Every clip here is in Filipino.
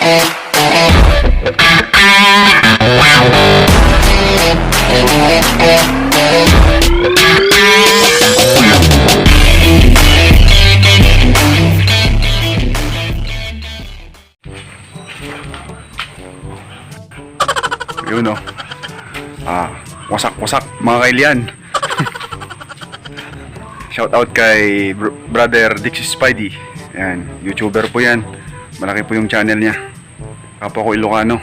Yun o. Wasak-wasak mga kailian. Shout out kay brother Dixie Spidey. Yan, YouTuber po yan. Malaki po yung channel niya. Kapwa ko Ilocano.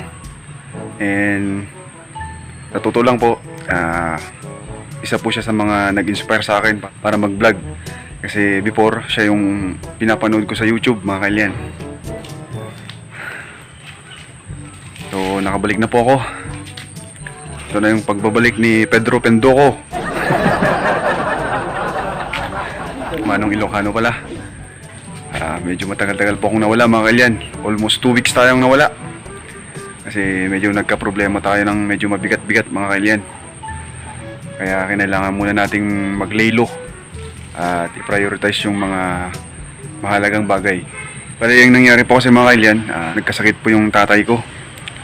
And natuto lang po. Isa po siya sa mga nag-inspire sa akin para mag-vlog. Kasi before, siya yung pinapanood ko sa YouTube mga kailian. So nakabalik na po ako. Ito na yung pagbabalik ni Pedro Pendoco. Manong Ilocano pala. Medyo matagal-tagal po akong nawala mga kailian. Almost 2 weeks tayong nawala. Kasi medyo nagka-problema tayo ng medyo mabigat-bigat mga kailian. Kaya kailangan muna nating maglaylo at i-prioritize yung mga mahalagang bagay. Pero yung nangyari po kasi mga kailian, nagkasakit po yung tatay ko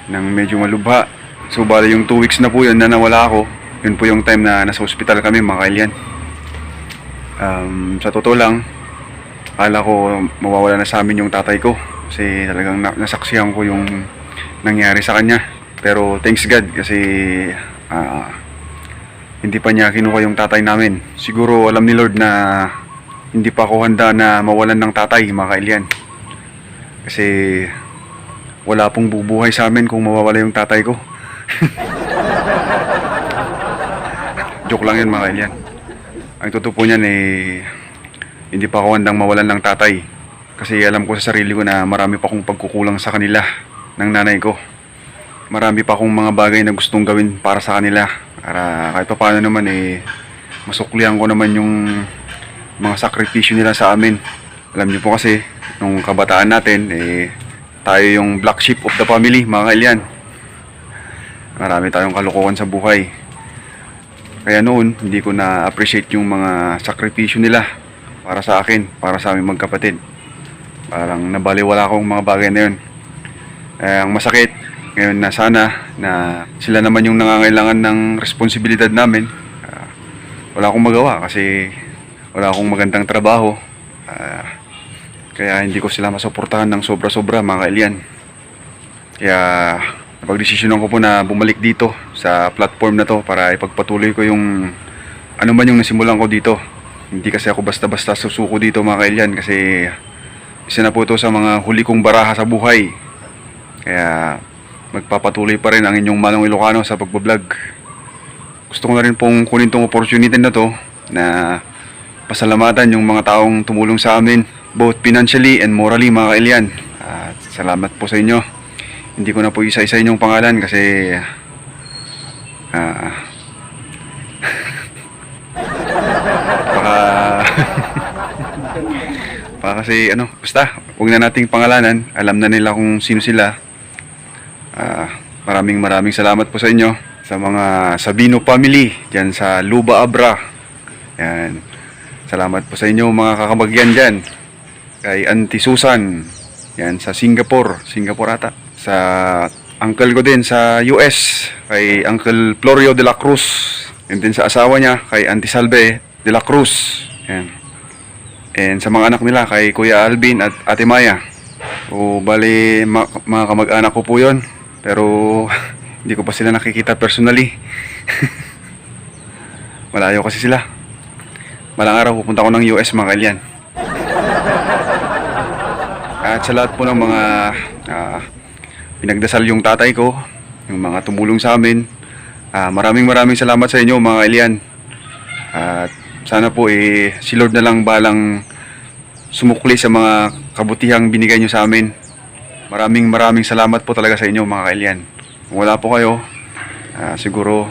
ng medyo malubha. So bali yung 2 weeks na po yun na nawala ako. Yun po yung time na nasa hospital kami mga kailian. Sa totoo lang, akala ko mawawala na sa amin yung tatay ko. Kasi talagang nasaksihan ko yung nangyari sa kanya. Pero thanks God kasi hindi pa niya kinuha yung tatay namin. Siguro alam ni Lord na hindi pa ako handa na mawalan ng tatay mga kailian. Kasi wala pong bubuhay sa amin kung mawawala yung tatay ko. Joke lang yun mga kailian. Ang totoo po niyan hindi pa ako handang mawalan ng tatay. Kasi alam ko sa sarili ko na marami pa akong pagkukulang sa kanila ng nanay ko. Marami pa akong mga bagay na gustong gawin para sa kanila. Para kahit pa paano naman masuklihan ko naman yung mga sakripisyo nila sa amin. Alam niyo po kasi nung kabataan natin tayo yung black sheep of the family mga kailian. Marami tayong kalokohan sa buhay. Kaya noon hindi ko na-appreciate yung mga sakripisyo nila para sa akin, para sa aming magkapatid. Parang nabaliwala akong mga bagay na yun. Ang masakit ngayon na sana na sila naman yung nangangailangan ng responsibilidad namin. Wala akong magawa kasi wala akong magandang trabaho. Kaya hindi ko sila masuportahan ng sobra-sobra mga kailian. Kaya napagdesisyonan ko po na bumalik dito sa platform na to para ipagpatuloy ko yung ano man yung nasimulan ko dito. Hindi kasi ako basta-basta susuko dito mga kailian kasi isa na po ito sa mga huli kong baraha sa buhay. Kaya magpapatuloy pa rin ang inyong Manong Ilocano sa pagbablog. Gusto ko na rin pong kunin tong opportunity na to na pasalamatan yung mga taong tumulong sa amin both financially and morally mga kailian. At salamat po sa inyo. Hindi ko na po isa-isa inyong pangalan kasi baka kasi basta huwag na nating pangalanan. Alam na nila kung sino sila. Maraming salamat po sa inyo sa mga Sabino family dyan sa Luba Abra. Yan. Salamat po sa inyo mga kakabagyan dyan. Kay Auntie Susan yan sa Singapore ata. Sa uncle ko din sa US, kay Uncle Florio de la Cruz. And din sa asawa niya, kay Auntie Salve de la Cruz. Yan. And sa mga anak nila, kay Kuya Alvin at Ate Maya. O bali, mga kamag-anak ko po yun. Pero hindi ko pa sila nakikita personally. Malayo kasi sila. Malang araw pupunta ko ng US mga kailian. At sa lahat po ng mga pinagdasal yung tatay ko, yung mga tumulong sa amin, maraming salamat sa inyo mga kailian. At sana po si Lord na lang balang sumukli sa mga kabutihang binigay nyo sa amin. Maraming salamat po talaga sa inyo mga kailian. Kung wala po kayo, siguro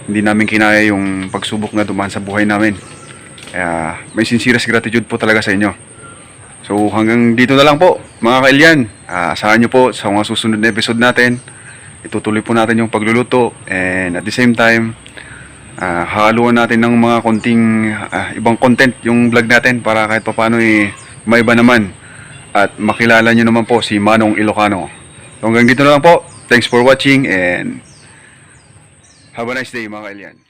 hindi namin kinaya yung pagsubok na dumaan sa buhay namin. Kaya may sincerest gratitude po talaga sa inyo. So hanggang dito na lang po mga kailian. Asahan nyo po sa mga susunod na episode natin. Itutuloy po natin yung pagluluto. And at the same time, haluan natin ng mga konting ibang content yung vlog natin para kahit paano maiba naman. at makilala nyo naman po si Manong Ilocano. So hanggang dito na lang po. Thanks for watching and have a nice day mga kailian.